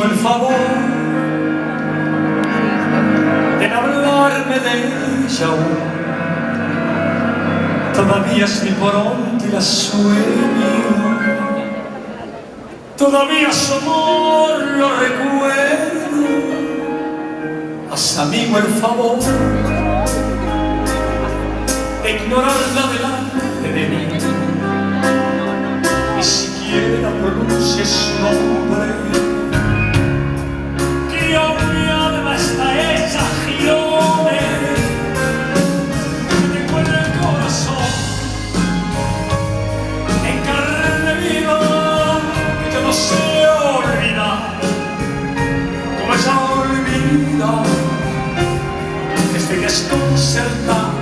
el favor de no hablarme de ella aún. Todavía es mi pronto y la sueño, todavía su amor lo recuerdo. Haz amigo el favor de ignorarla delante de mí, ni siquiera pronuncies su nombre, que yo mi alma está hecha girones, que tengo en el corazón en carne viva, que yo no sé olvidar como ella olvida. Estoy desconcertado,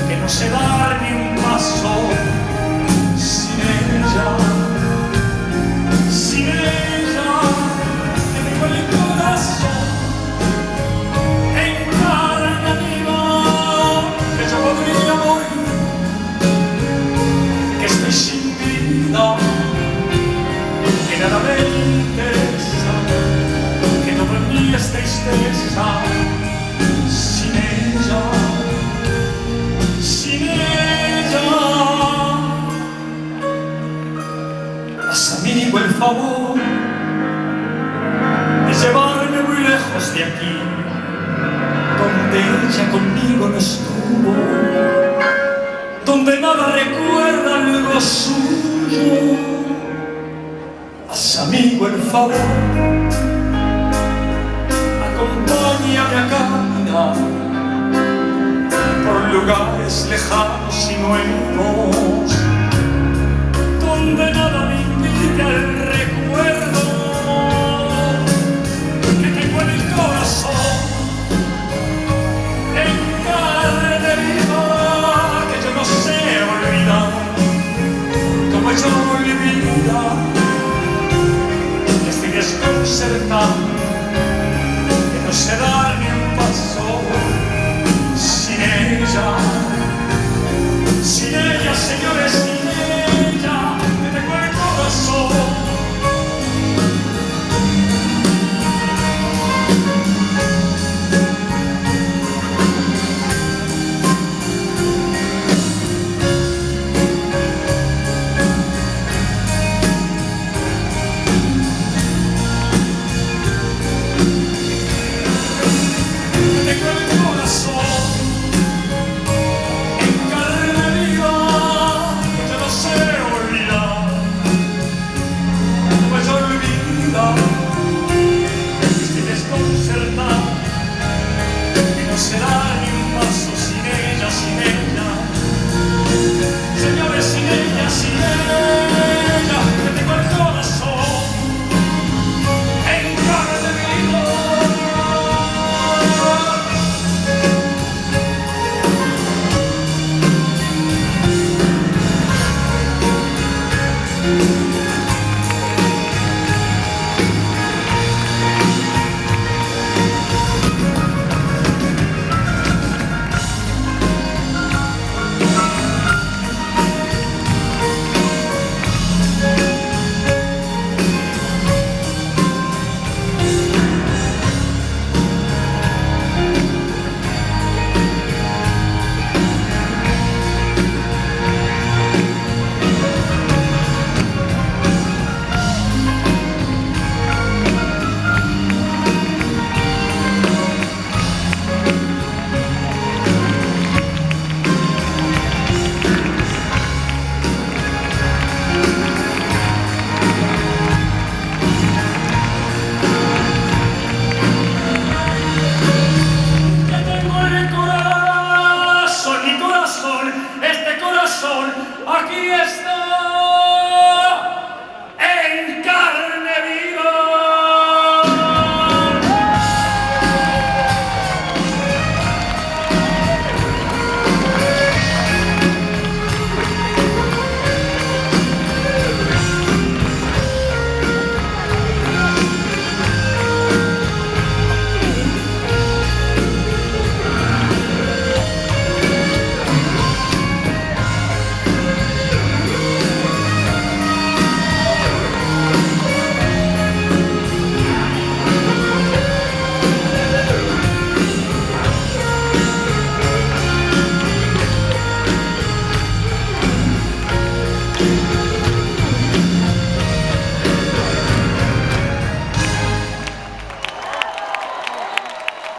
que no sé dar ni un paso sin ella, que tengo el corazón en carne viva, que yo podría morir, que estoy sin vida, que nada me interesa, que todo en mí es tristeza. Haz amigo el favor de llevarme muy lejos de aquí, donde ella conmigo no estuvo, donde nada recuerda algo suyo. Haz amigo el favor, acompáñame a caminar por lugares lejanos y nuevos, donde nada me invite al recuerdo, que tengo en el corazón en carne viva, que yo no sé olvidar como ella olvida. Estoy desconcertado, que no sé dar ni un paso sin ella, señores, sin ella, que tengo el corazón. Aquí está.